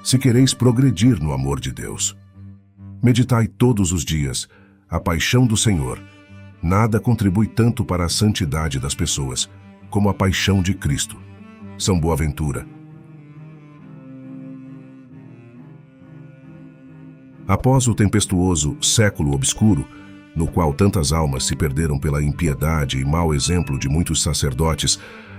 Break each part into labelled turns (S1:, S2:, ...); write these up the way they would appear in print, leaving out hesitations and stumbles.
S1: se quereis progredir no amor de Deus. Meditai todos os dias a paixão do Senhor. Nada contribui tanto para a santidade das pessoas como a paixão de Cristo. São Boaventura. Após o tempestuoso século obscuro, no qual tantas almas se perderam pela impiedade e mau exemplo de muitos sacerdotes,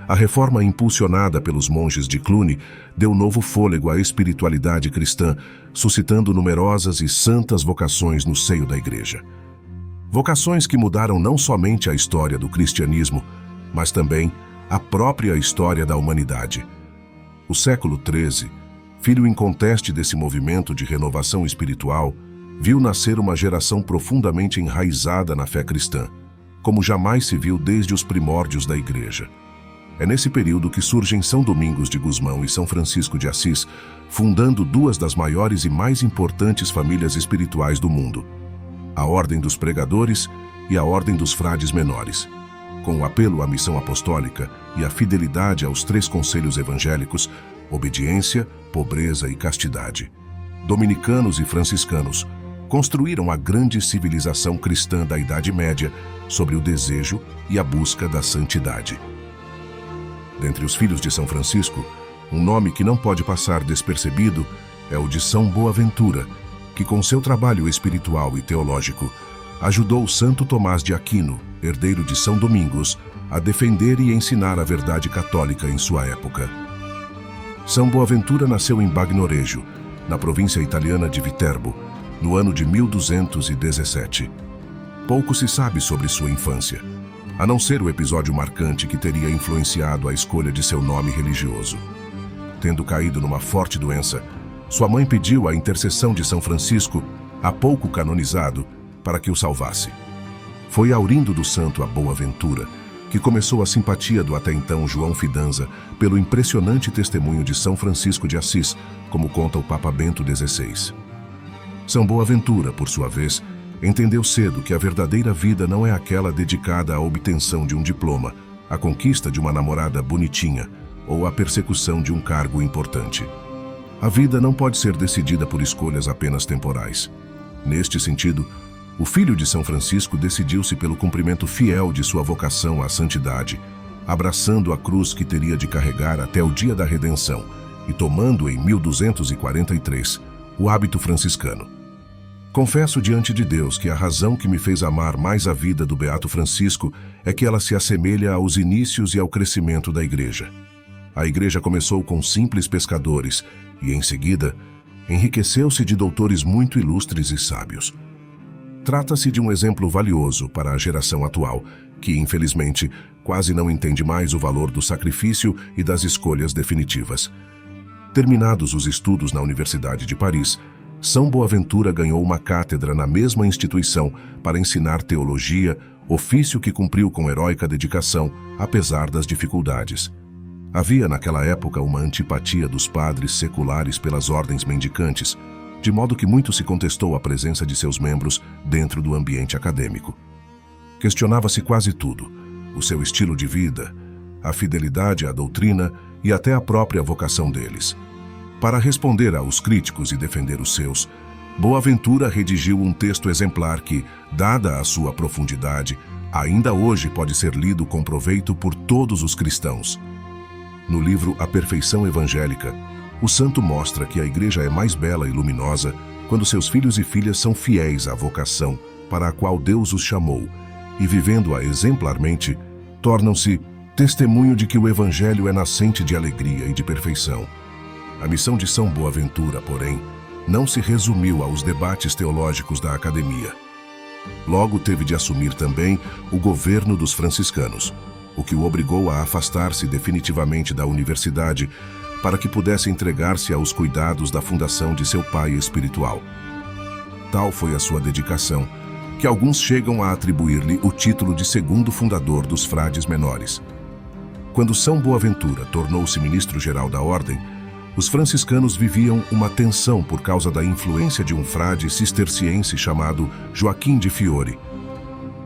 S1: a reforma impulsionada pelos monges de Cluny deu novo fôlego à espiritualidade cristã, suscitando numerosas e santas vocações no seio da Igreja. Vocações que mudaram não somente a história do cristianismo, mas também a própria história da humanidade. O século XIII, filho inconteste desse movimento de renovação espiritual, viu nascer uma geração profundamente enraizada na fé cristã, como jamais se viu desde os primórdios da Igreja. É nesse período que surgem São Domingos de Gusmão e São Francisco de Assis, fundando duas das maiores e mais importantes famílias espirituais do mundo, a Ordem dos Pregadores e a Ordem dos Frades Menores. Com o apelo à missão apostólica e a fidelidade aos três conselhos evangélicos, obediência, pobreza e castidade, dominicanos e franciscanos construíram a grande civilização cristã da Idade Média sobre o desejo e a busca da santidade. Dentre os filhos de São Francisco, um nome que não pode passar despercebido é o de São Boaventura, que com seu trabalho espiritual e teológico ajudou Santo Tomás de Aquino, herdeiro de São Domingos, a defender e ensinar a verdade católica em sua época. São Boaventura nasceu em Bagnoregio, na província italiana de Viterbo, no ano de 1217. Pouco se sabe sobre sua infância, a não ser o episódio marcante que teria influenciado a escolha de seu nome religioso. Tendo caído numa forte doença, sua mãe pediu a intercessão de São Francisco, há pouco canonizado, para que o salvasse. Foi aurindo do santo a Boaventura que começou a simpatia do até então João Fidanza pelo impressionante testemunho de São Francisco de Assis, como conta o Papa Bento XVI. São Boaventura, por sua vez, entendeu cedo que a verdadeira vida não é aquela dedicada à obtenção de um diploma, à conquista de uma namorada bonitinha ou à persecução de um cargo importante. A vida não pode ser decidida por escolhas apenas temporais. Neste sentido, o filho de São Francisco decidiu-se pelo cumprimento fiel de sua vocação à santidade, abraçando a cruz que teria de carregar até o dia da redenção e tomando em 1243 o hábito franciscano. Confesso diante de Deus que a razão que me fez amar mais a vida do Beato Francisco é que ela se assemelha aos inícios e ao crescimento da Igreja. A Igreja começou com simples pescadores e, em seguida, enriqueceu-se de doutores muito ilustres e sábios. Trata-se de um exemplo valioso para a geração atual, que, infelizmente, quase não entende mais o valor do sacrifício e das escolhas definitivas. Terminados os estudos na Universidade de Paris, São Boaventura ganhou uma cátedra na mesma instituição para ensinar teologia, ofício que cumpriu com heróica dedicação, apesar das dificuldades. Havia naquela época uma antipatia dos padres seculares pelas ordens mendicantes, de modo que muito se contestou a presença de seus membros dentro do ambiente acadêmico. Questionava-se quase tudo: o seu estilo de vida, a fidelidade à doutrina e até a própria vocação deles. Para responder aos críticos e defender os seus, Boaventura redigiu um texto exemplar que, dada a sua profundidade, ainda hoje pode ser lido com proveito por todos os cristãos. No livro A Perfeição Evangélica, o santo mostra que a Igreja é mais bela e luminosa quando seus filhos e filhas são fiéis à vocação para a qual Deus os chamou e, vivendo-a exemplarmente, tornam-se testemunho de que o Evangelho é nascente de alegria e de perfeição. A missão de São Boaventura, porém, não se resumiu aos debates teológicos da academia. Logo teve de assumir também o governo dos franciscanos, o que o obrigou a afastar-se definitivamente da universidade para que pudesse entregar-se aos cuidados da fundação de seu pai espiritual. Tal foi a sua dedicação, que alguns chegam a atribuir-lhe o título de segundo fundador dos frades menores. Quando São Boaventura tornou-se ministro-geral da ordem, os franciscanos viviam uma tensão por causa da influência de um frade cisterciense chamado Joaquim de Fiore.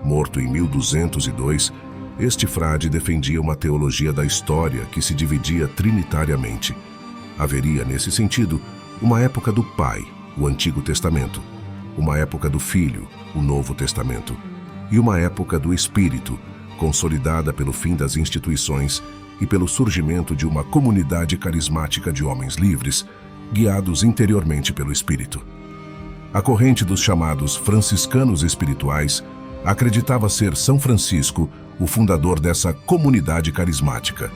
S1: Morto em 1202, este frade defendia uma teologia da história que se dividia trinitariamente. Haveria, nesse sentido, Uma época do Pai, o Antigo Testamento. Uma época do Filho, o Novo Testamento. E uma época do Espírito, consolidada pelo fim das instituições e pelo surgimento de uma comunidade carismática de homens livres, guiados interiormente pelo Espírito. A corrente dos chamados franciscanos espirituais acreditava ser São Francisco o fundador dessa comunidade carismática.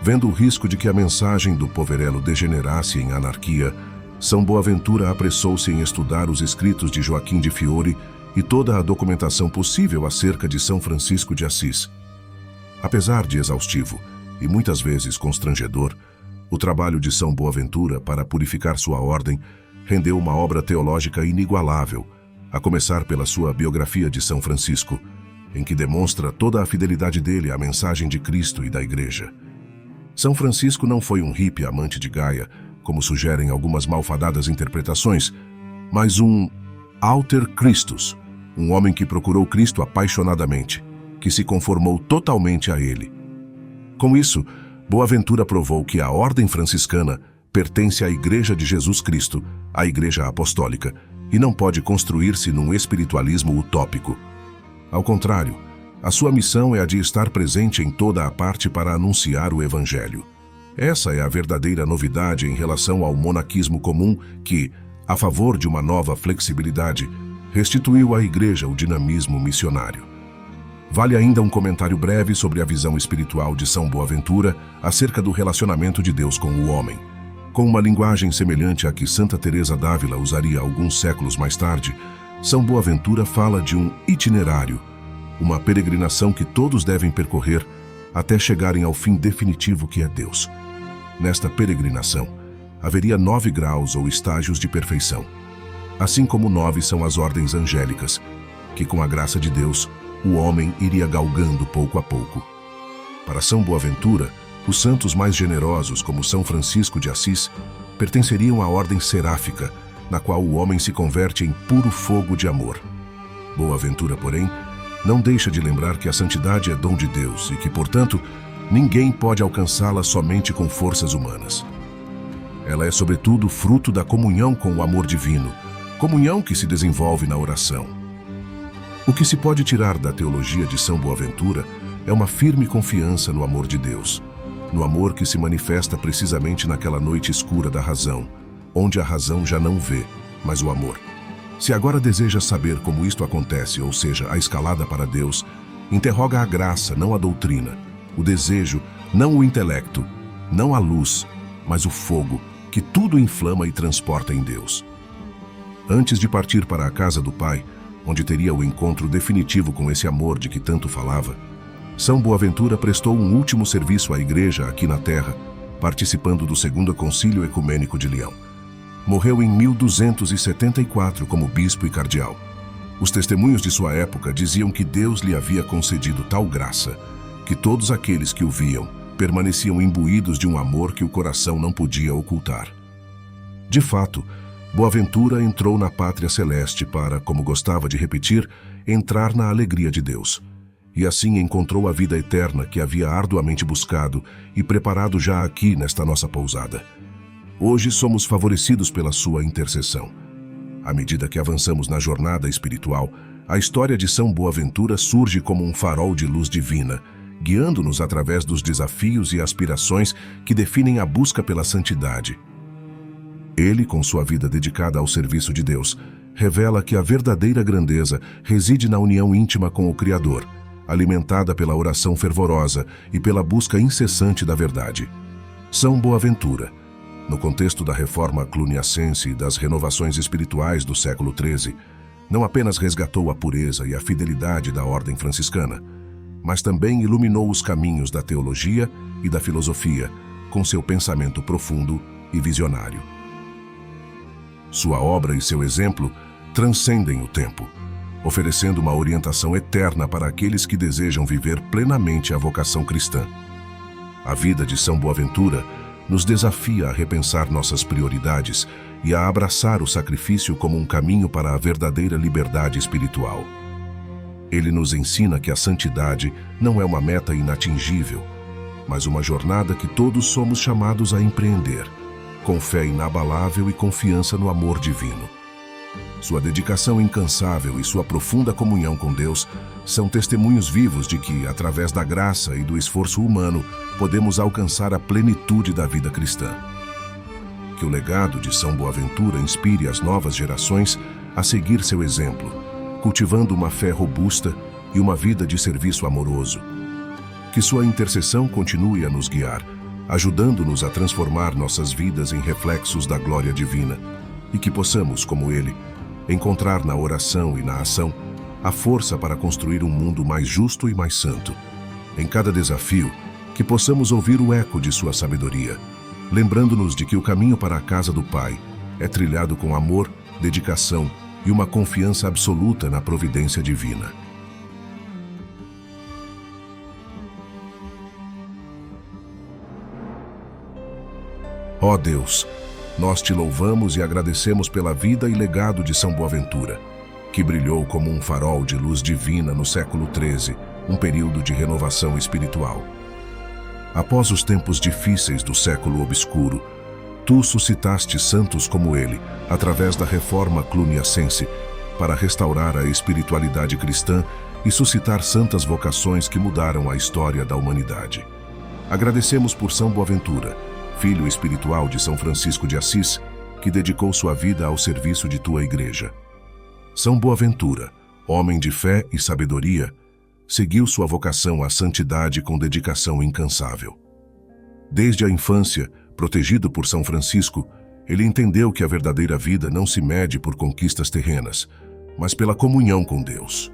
S1: Vendo o risco de que a mensagem do poverello degenerasse em anarquia, São Boaventura apressou-se em estudar os escritos de Joaquim de Fiore e toda a documentação possível acerca de São Francisco de Assis. Apesar de exaustivo e muitas vezes constrangedor, o trabalho de São Boaventura para purificar sua ordem rendeu uma obra teológica inigualável, a começar pela sua biografia de São Francisco, em que demonstra toda a fidelidade dele à mensagem de Cristo e da Igreja. São Francisco não foi um hippie amante de Gaia, como sugerem algumas malfadadas interpretações, mas um alter Christus, um homem que procurou Cristo apaixonadamente, que se conformou totalmente a ele. Com isso, Boaventura provou que a ordem franciscana pertence à Igreja de Jesus Cristo, à Igreja Apostólica, e não pode construir-se num espiritualismo utópico. Ao contrário, a sua missão é a de estar presente em toda a parte para anunciar o Evangelho. Essa é a verdadeira novidade em relação ao monaquismo comum que, a favor de uma nova flexibilidade, restituiu à Igreja o dinamismo missionário. Vale ainda um comentário breve sobre a visão espiritual de São Boaventura acerca do relacionamento de Deus com o homem. Com uma linguagem semelhante à que Santa Teresa d'Ávila usaria alguns séculos mais tarde, São Boaventura fala de um itinerário, uma peregrinação que todos devem percorrer até chegarem ao fim definitivo que é Deus. Nesta peregrinação, haveria 9 graus ou estágios de perfeição. Assim como 9 são as ordens angélicas, que com a graça de Deus, o homem iria galgando pouco a pouco. Para São Boaventura, os santos mais generosos, como São Francisco de Assis, pertenceriam à ordem seráfica, na qual o homem se converte em puro fogo de amor. Boaventura, porém, não deixa de lembrar que a santidade é dom de Deus e que, portanto, ninguém pode alcançá-la somente com forças humanas. Ela é, sobretudo, fruto da comunhão com o amor divino, comunhão que se desenvolve na oração. O que se pode tirar da teologia de São Boaventura é uma firme confiança no amor de Deus, no amor que se manifesta precisamente naquela noite escura da razão, onde a razão já não vê, mas o amor. Se agora deseja saber como isto acontece, ou seja, a escalada para Deus, interroga a graça, não a doutrina, o desejo, não o intelecto, não a luz, mas o fogo, que tudo inflama e transporta em Deus. Antes de partir para a casa do Pai, onde teria o encontro definitivo com esse amor de que tanto falava, São Boaventura prestou um último serviço à Igreja aqui na Terra, participando do Segundo Concílio Ecumênico de Leão. Morreu em 1274 como bispo e cardeal. Os testemunhos de sua época diziam que Deus lhe havia concedido tal graça, que todos aqueles que o viam permaneciam imbuídos de um amor que o coração não podia ocultar. De fato, Boaventura entrou na pátria celeste para, como gostava de repetir, entrar na alegria de Deus. E assim encontrou a vida eterna que havia arduamente buscado e preparado já aqui nesta nossa pousada. Hoje somos favorecidos pela sua intercessão. À medida que avançamos na jornada espiritual, a história de São Boaventura surge como um farol de luz divina, guiando-nos através dos desafios e aspirações que definem a busca pela santidade. Ele, com sua vida dedicada ao serviço de Deus, revela que a verdadeira grandeza reside na união íntima com o Criador, alimentada pela oração fervorosa e pela busca incessante da verdade. São Boaventura, no contexto da reforma cluniacense e das renovações espirituais do século XIII, não apenas resgatou a pureza e a fidelidade da ordem franciscana, mas também iluminou os caminhos da teologia e da filosofia com seu pensamento profundo e visionário. Sua obra e seu exemplo transcendem o tempo, oferecendo uma orientação eterna para aqueles que desejam viver plenamente a vocação cristã. A vida de São Boaventura nos desafia a repensar nossas prioridades e a abraçar o sacrifício como um caminho para a verdadeira liberdade espiritual. Ele nos ensina que a santidade não é uma meta inatingível, mas uma jornada que todos somos chamados a empreender, com fé inabalável e confiança no amor divino. Sua dedicação incansável e sua profunda comunhão com Deus são testemunhos vivos de que, através da graça e do esforço humano, podemos alcançar a plenitude da vida cristã. Que o legado de São Boaventura inspire as novas gerações a seguir seu exemplo, cultivando uma fé robusta e uma vida de serviço amoroso. Que sua intercessão continue a nos guiar, ajudando-nos a transformar nossas vidas em reflexos da glória divina, e que possamos, como ele, encontrar na oração e na ação a força para construir um mundo mais justo e mais santo. Em cada desafio, que possamos ouvir o eco de sua sabedoria, lembrando-nos de que o caminho para a casa do Pai é trilhado com amor, dedicação e uma confiança absoluta na providência divina. Ó Deus, nós te louvamos e agradecemos pela vida e legado de São Boaventura, que brilhou como um farol de luz divina no século XIII, um período de renovação espiritual. Após os tempos difíceis do século obscuro, tu suscitaste santos como ele, através da Reforma Cluniacense, para restaurar a espiritualidade cristã e suscitar santas vocações que mudaram a história da humanidade. Agradecemos por São Boaventura, filho espiritual de São Francisco de Assis, que dedicou sua vida ao serviço de tua Igreja. São Boaventura, homem de fé e sabedoria, seguiu sua vocação à santidade com dedicação incansável. Desde a infância, protegido por São Francisco, ele entendeu que a verdadeira vida não se mede por conquistas terrenas, mas pela comunhão com Deus.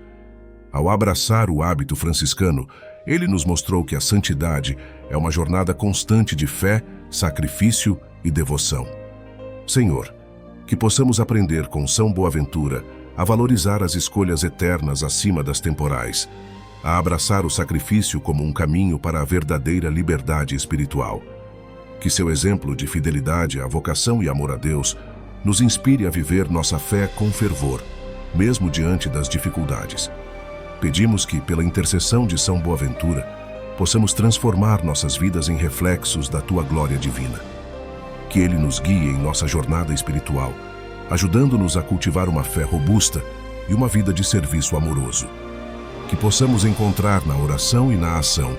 S1: Ao abraçar o hábito franciscano, ele nos mostrou que a santidade é uma jornada constante de fé, sacrifício e devoção. Senhor, que possamos aprender com São Boaventura a valorizar as escolhas eternas acima das temporais, a abraçar o sacrifício como um caminho para a verdadeira liberdade espiritual. Que seu exemplo de fidelidade à vocação e amor a Deus nos inspire a viver nossa fé com fervor, mesmo diante das dificuldades. Pedimos que, pela intercessão de São Boaventura, possamos transformar nossas vidas em reflexos da tua glória divina. Que ele nos guie em nossa jornada espiritual, ajudando-nos a cultivar uma fé robusta e uma vida de serviço amoroso. Que possamos encontrar na oração e na ação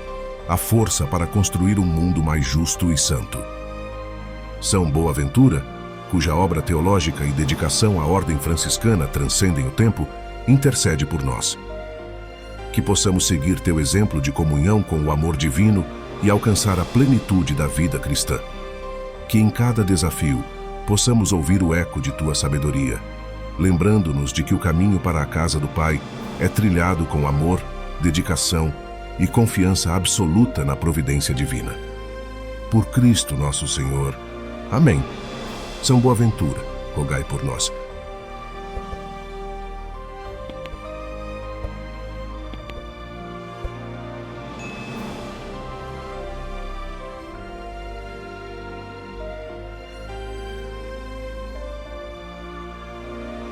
S1: a força para construir um mundo mais justo e santo. São Boaventura, cuja obra teológica e dedicação à ordem franciscana transcendem o tempo, intercede por nós. Que possamos seguir teu exemplo de comunhão com o amor divino e alcançar a plenitude da vida cristã. Que em cada desafio possamos ouvir o eco de tua sabedoria, lembrando-nos de que o caminho para a casa do Pai é trilhado com amor, dedicação e confiança absoluta na providência divina. Por Cristo nosso Senhor. Amém. São Boaventura, rogai por nós.